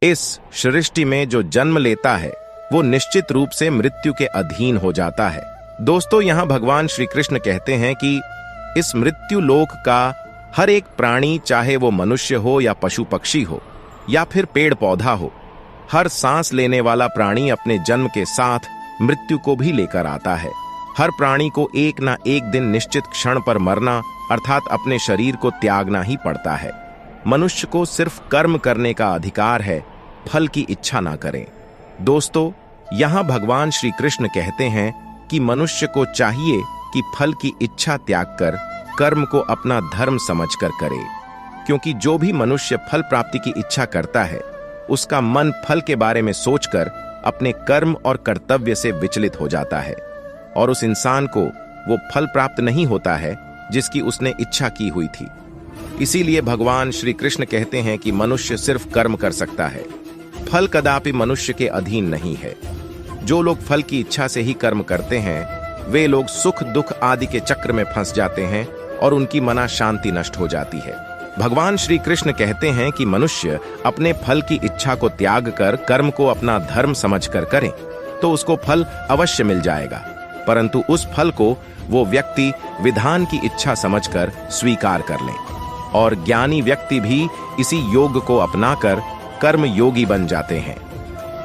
इस सृष्टि में जो जन्म लेता है वो निश्चित रूप से मृत्यु के अधीन हो जाता है। दोस्तों, यहाँ भगवान श्री कृष्ण कहते हैं कि इस मृत्यु लोक का हर एक प्राणी, चाहे वो मनुष्य हो या पशु पक्षी हो या फिर पेड़ पौधा हो, हर सांस लेने वाला प्राणी अपने जन्म के साथ मृत्यु को भी लेकर आता है। हर प्राणी को एक ना एक दिन निश्चित क्षण पर मरना अर्थात अपने शरीर को त्यागना ही पड़ता है। मनुष्य को सिर्फ कर्म करने का अधिकार है, फल की इच्छा ना करें। दोस्तों, यहाँ भगवान श्री कृष्ण कहते हैं कि मनुष्य को चाहिए कि फल की इच्छा त्याग कर कर्म को अपना धर्म समझकर करे, क्योंकि जो भी मनुष्य फल प्राप्ति की इच्छा करता है उसका मन फल के बारे में सोचकर अपने कर्म और कर्तव्य से विचलित हो जाता है और उस इंसान को वो फल प्राप्त नहीं होता है जिसकी उसने इच्छा की हुई थी। इसीलिए भगवान श्री कृष्ण कहते हैं कि मनुष्य सिर्फ कर्म कर सकता है, फल कदापि मनुष्य के अधीन नहीं है। जो लोग फल की इच्छा से ही कर्म करते हैं वे लोग सुख दुख आदि के चक्र में फंस जाते हैं और उनकी मना शांति नष्ट हो जाती है। भगवान श्री कृष्ण कहते हैं कि मनुष्य अपने फल की इच्छा को त्याग कर कर्म को अपना धर्म समझकर करे तो उसको फल अवश्य मिल जाएगा, परंतु उस फल को वो व्यक्ति विधान की इच्छा समझकर स्वीकार कर ले। और ज्ञानी व्यक्ति भी इसी योग को अपनाकर कर्म योगी बन जाते हैं।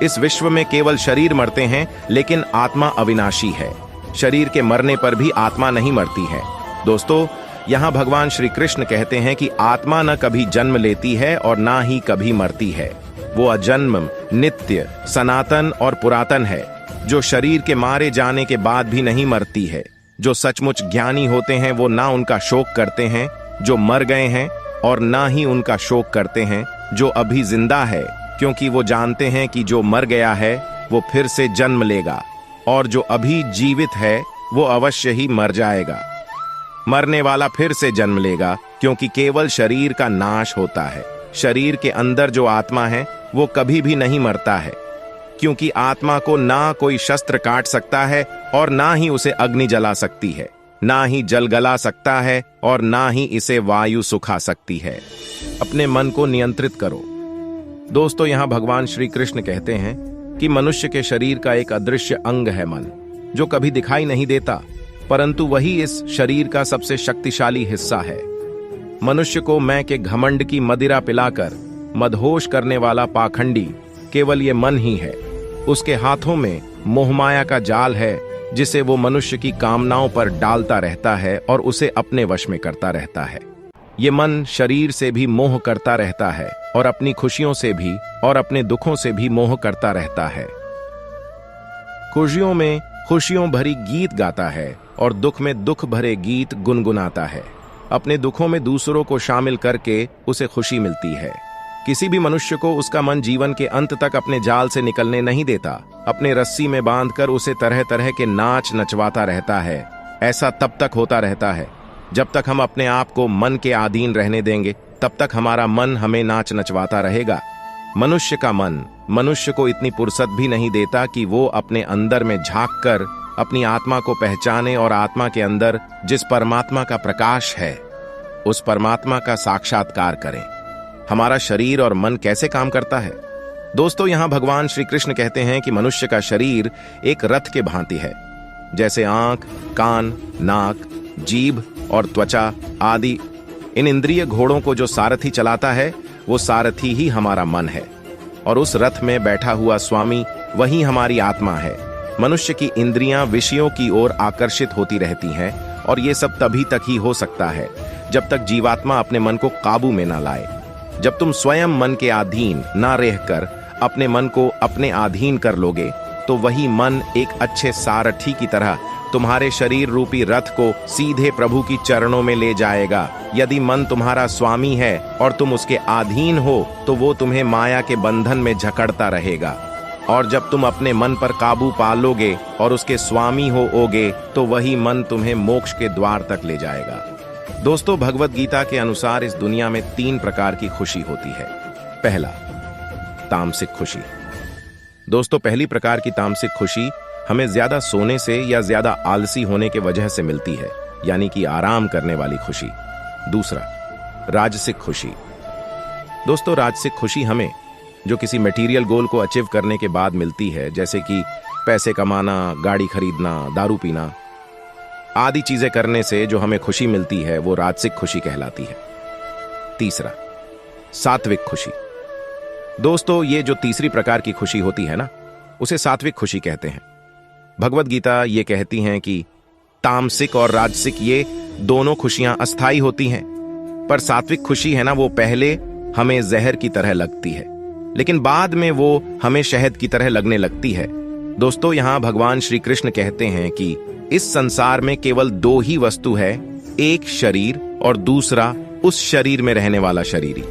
इस विश्व में केवल शरीर मरते हैं, लेकिन आत्मा अविनाशी है। शरीर के मरने पर भी आत्मा नहीं मरती है। दोस्तों, यहाँ भगवान श्री कृष्ण कहते हैं कि आत्मा न कभी जन्म लेती है और ना ही कभी मरती है। वो अजन्म, नित्य, सनातन और पुरातन है, जो शरीर के मारे जाने के बाद भी नहीं मरती है। जो सचमुच ज्ञानी होते हैं वो ना उनका शोक करते हैं जो मर गए हैं और ना ही उनका शोक करते हैं जो अभी जिंदा है, क्योंकि वो जानते हैं कि जो मर गया है वो फिर से जन्म लेगा और जो अभी जीवित है वो अवश्य ही मर जाएगा। मरने वाला फिर से जन्म लेगा, क्योंकि केवल शरीर का नाश होता है। शरीर के अंदर जो आत्मा है वो कभी भी नहीं मरता है, क्योंकि आत्मा को ना कोई शस्त्र काट सकता है और ना ही उसे अग्नि जला सकती है, ना ही जल गला सकता है और ना ही इसे वायु सुखा सकती है। अपने मन को नियंत्रित करो। दोस्तों, यहाँ भगवान श्री कृष्ण कहते हैं कि मनुष्य के शरीर का एक अदृश्य अंग है मन, जो कभी दिखाई नहीं देता, परंतु वही इस शरीर का सबसे शक्तिशाली हिस्सा है। मनुष्य को मैं के घमंड की मदिरा पिलाकर मदहोश करने वाला पाखंडी केवल ये मन ही है। उसके हाथों में मोहमाया का जाल है, जिसे वो मनुष्य की कामनाओं पर डालता रहता है और उसे अपने वश में करता रहता है। ये मन शरीर से भी मोह करता रहता है और अपनी खुशियों से भी और अपने दुखों से भी मोह करता रहता है। खुशियों में खुशियों भरी गीत गाता है और दुख में दुख भरे गीत गुनगुनाता है। अपने दुखों में दूसरों को शामिल करके उसे खुशी मिलती है। किसी भी मनुष्य को उसका मन जीवन के अंत तक अपने जाल से निकलने नहीं देता। अपने रस्सी में बांधकर उसे तरह तरह के नाच नचवाता रहता है। ऐसा तब तक होता रहता है जब तक हम अपने आप को मन के अधीन रहने देंगे, तब तक हमारा मन हमें नाच नचवाता रहेगा। मनुष्य का मन मनुष्य को इतनी फुर्सत भी नहीं देता कि वो अपने अंदर में झांक कर अपनी आत्मा को पहचाने और आत्मा के अंदर जिस परमात्मा का प्रकाश है उस परमात्मा का साक्षात्कार करें। हमारा शरीर और मन कैसे काम करता है? दोस्तों, यहाँ भगवान श्री कृष्ण कहते हैं कि मनुष्य का शरीर एक रथ के भांति है। जैसे आंख, कान, नाक, जीभ और त्वचा आदि इन इंद्रिय घोड़ों को जो सारथी चलाता है वो सारथी ही हमारा मन है, और उस रथ में बैठा हुआ स्वामी वही हमारी आत्मा है। मनुष्य की इंद्रियां विषयों की ओर आकर्षित होती रहती हैं, और ये सब तभी तक ही हो सकता है जब तक जीवात्मा अपने मन को काबू में ना लाए। जब तुम स्वयं मन के अधीन ना रहकर अपने मन को अपने अधीन कर लोगे तो वही मन एक अच्छे सारथी की तरह तुम्हारे शरीर रूपी रथ को सीधे प्रभु की चरणों में ले जाएगा। यदि मन तुम्हारा स्वामी है और तुम उसके अधीन हो तो वो तुम्हें माया के बंधन में जकड़ता रहेगा, और जब तुम अपने मन पर काबू पा लोगे और उसके स्वामी होगे तो वही मन तुम्हें मोक्ष के द्वार तक ले जाएगा। दोस्तों, भगवत गीता के अनुसार इस दुनिया में 3 प्रकार की खुशी होती है। पहला, तामसिक खुशी। दोस्तों, पहली प्रकार की तामसिक खुशी हमें ज्यादा सोने से या ज्यादा आलसी होने के वजह से मिलती है, यानी कि आराम करने वाली खुशी। दूसरा, राजसिक खुशी। दोस्तों, राजसिक खुशी हमें जो किसी मटेरियल गोल को अचीव करने के बाद मिलती है, जैसे कि पैसे कमाना, गाड़ी खरीदना, दारू पीना आदि चीजें करने से जो हमें खुशी मिलती है, वो राजसिक खुशी कहलाती है। तीसरा, सात्विक खुशी। दोस्तों, ये जो तीसरी प्रकार की खुशी होती है ना, उसे सात्विक खुशी कहते हैं। भगवद गीता ये कहती हैं कि तामसिक और राजसिक ये दोनों खुशियां अस्थाई होती हैं, पर सात्विक खुशी है ना, वो पहले हमें जहर की तरह लगती है, लेकिन बाद में वो हमें शहद की तरह लगने लगती है। दोस्तों, यहां भगवान श्री कृष्ण कहते हैं कि इस संसार में केवल दो ही वस्तु है, एक शरीर और दूसरा उस शरीर में रहने वाला शरीरी।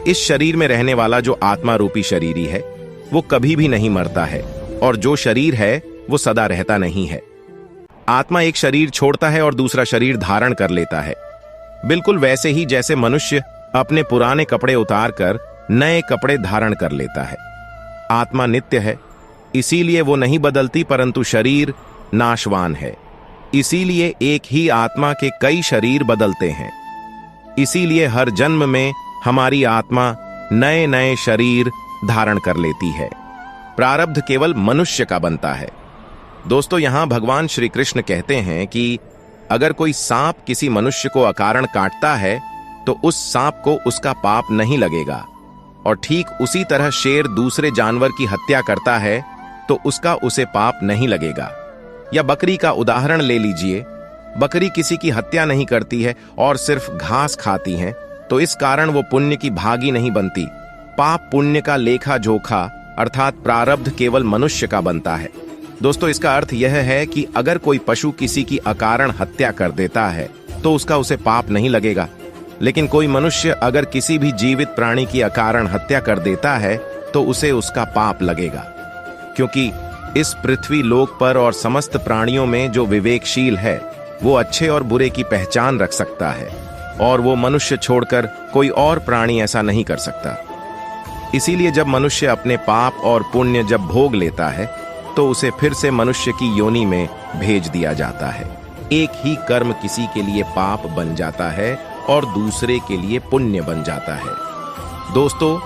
इस शरीर में रहने वाला जो आत्मा रूपी शरीरी है, वो कभी भी नहीं मरता है, और जो शरीर है वो सदा रहता नहीं है। आत्मा एक शरीर छोड़ता है और दूसरा शरीर धारण कर लेता है, बिल्कुल वैसे ही जैसे मनुष्य अपने पुराने कपड़े उतारकर नए कपड़े धारण कर लेता है। आत्मा नित्य है, इसीलिए वो नहीं बदलती, परंतु शरीर नाशवान है, इसीलिए एक ही आत्मा के कई शरीर बदलते हैं। इसीलिए हर जन्म में हमारी आत्मा नए नए शरीर धारण कर लेती है। प्रारब्ध केवल मनुष्य का बनता है। दोस्तों, यहां भगवान श्री कृष्ण कहते हैं कि अगर कोई सांप किसी मनुष्य को अकारण काटता है तो उस सांप को उसका पाप नहीं लगेगा, और ठीक उसी तरह शेर दूसरे जानवर की हत्या करता है तो उसका उसे पाप नहीं लगेगा। या बकरी का उदाहरण ले लीजिए, बकरी किसी की हत्या नहीं करती है और सिर्फ घास खाती है, तो इस कारण वो पुण्य की भागी नहीं बनती। पाप पुण्य का लेखा जोखा अर्थात प्रारब्ध केवल मनुष्य का बनता है। दोस्तों, इसका अर्थ यह है कि अगर कोई पशु किसी की अकारण हत्या कर देता है तो उसका उसे पाप नहीं लगेगा, लेकिन कोई मनुष्य अगर किसी भी जीवित प्राणी की अकारण हत्या कर देता है तो उसे उसका पाप लगेगा, क्योंकि इस पृथ्वी लोक पर और समस्त प्राणियों में जो विवेकशील है वो अच्छे और बुरे की पहचान रख सकता है, और वो मनुष्य छोड़कर कोई और प्राणी ऐसा नहीं कर सकता। इसीलिए जब मनुष्य अपने पाप और पुण्य जब भोग लेता है तो उसे फिर से मनुष्य की योनि में भेज दिया जाता है। एक ही कर्म किसी के लिए पाप बन जाता है और दूसरे के लिए पुण्य बन जाता है। दोस्तों,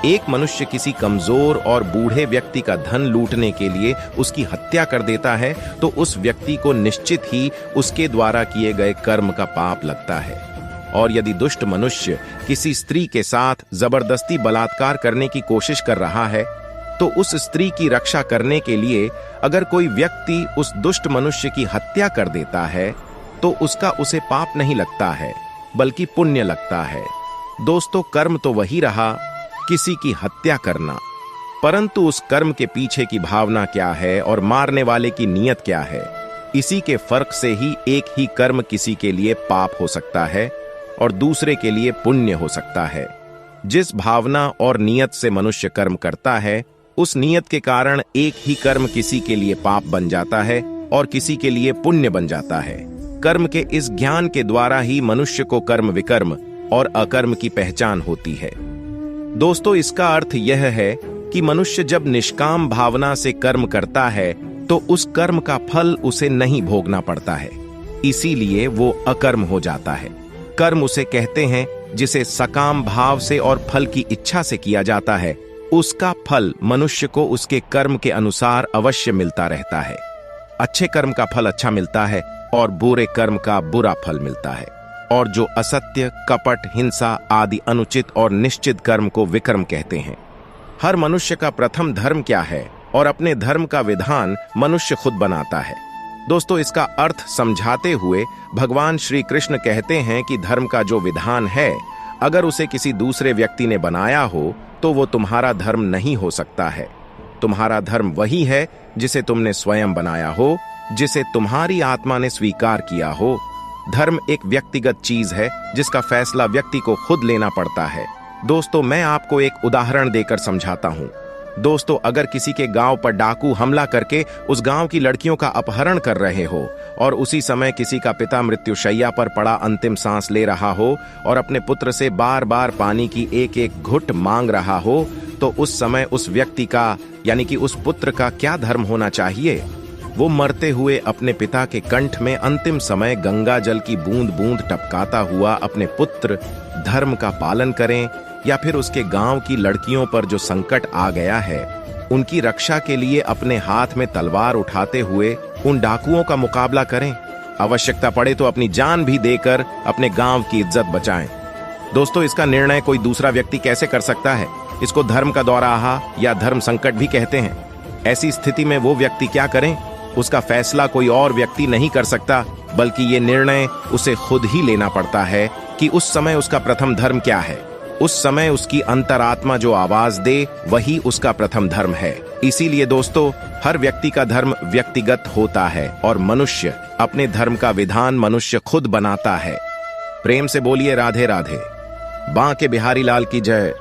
एक मनुष्य किसी कमजोर और बूढ़े व्यक्ति का धन लूटने के लिए उसकी हत्या कर देता है तो उस व्यक्ति को निश्चित ही उसके द्वारा किए गए कर्म का पाप लगता है। और यदि दुष्ट मनुष्य किसी स्त्री के साथ जबरदस्ती बलात्कार करने की कोशिश कर रहा है तो उस स्त्री की रक्षा करने के लिए अगर कोई व्यक्ति उस दुष्ट मनुष्य की हत्या कर देता है तो उसका उसे पाप नहीं लगता है, बल्कि पुण्य लगता है। दोस्तों, कर्म तो वही रहा, किसी की हत्या करना, परंतु उस कर्म के पीछे की भावना क्या है और मारने वाले की नीयत क्या है, इसी के फर्क से ही एक ही कर्म किसी के लिए पाप हो सकता है और दूसरे के लिए पुण्य हो सकता है। जिस भावना और नियत से मनुष्य कर्म करता है, उस नियत के कारण एक ही कर्म किसी के लिए पाप बन जाता है और किसी के लिए पुण्य बन जाता है। कर्म के इस ज्ञान के द्वारा ही मनुष्य को कर्म विकर्म और अकर्म की पहचान होती है। दोस्तों, इसका अर्थ यह है कि मनुष्य जब निष्काम भावना से कर्म करता है तो उस कर्म का फल उसे नहीं भोगना पड़ता है, इसीलिए वो अकर्म हो जाता है। कर्म उसे कहते हैं जिसे सकाम भाव से और फल की इच्छा से किया जाता है। उसका फल मनुष्य को उसके कर्म के अनुसार अवश्य मिलता रहता है। अच्छे कर्म का फल अच्छा मिलता है और बुरे कर्म का बुरा फल मिलता है। और जो असत्य, कपट, हिंसा आदि अनुचित और निश्चित कर्म को विकर्म कहते हैं। हर मनुष्य का प्रथम धर्म क्या है और अपने धर्म का विधान मनुष्य खुद बनाता है। दोस्तों, इसका अर्थ समझाते हुए भगवान श्री कृष्ण कहते हैं कि धर्म का जो विधान है, अगर उसे किसी दूसरे व्यक्ति ने बनाया हो तो वो तुम्हारा धर्म नहीं हो सकता है। तुम्हारा धर्म वही है जिसे तुमने स्वयं बनाया हो, जिसे तुम्हारी आत्मा ने स्वीकार किया हो। धर्म एक व्यक्तिगत चीज है जिसका फैसला व्यक्ति को खुद लेना पड़ता है। दोस्तों, मैं आपको एक उदाहरण देकर समझाता हूं। दोस्तों, अगर किसी के गांव पर डाकू हमला करके उस गांव की लड़कियों का अपहरण कर रहे हो और उसी समय किसी का पिता मृत्युशैया पर पड़ा अंतिम सांस ले रहा हो और अपने पुत्र से बार बार पानी की एक एक घुट मांग रहा हो, तो उस समय उस व्यक्ति का यानी कि उस पुत्र का क्या धर्म होना चाहिए? वो मरते हुए अपने पिता के कंठ में अंतिम समय गंगा जल की बूंद बूंद टपकाता हुआ अपने पुत्र धर्म का पालन करें या फिर उसके गांव की लड़कियों पर जो संकट आ गया है, उनकी रक्षा के लिए अपने हाथ में तलवार उठाते हुए उन डाकुओं का मुकाबला करें। आवश्यकता पड़े तो अपनी जान भी देकर अपने गांव की इज्जत बचाएं। दोस्तों, इसका निर्णय कोई दूसरा व्यक्ति कैसे कर सकता है? इसको धर्म का दौराहा या धर्म संकट भी कहते हैं। ऐसी स्थिति में वो व्यक्ति क्या करें, उसका फैसला कोई और व्यक्ति नहीं कर सकता, बल्कि ये निर्णय उसे खुद ही लेना पड़ता है कि उस समय उसका प्रथम धर्म क्या है। उस समय उसकी अंतरात्मा जो आवाज दे, वही उसका प्रथम धर्म है। इसीलिए दोस्तों, हर व्यक्ति का धर्म व्यक्तिगत होता है और मनुष्य अपने धर्म का विधान मनुष्य खुद बनाता है। प्रेम से बोलिए राधे राधे। बांके बिहारी लाल की जय।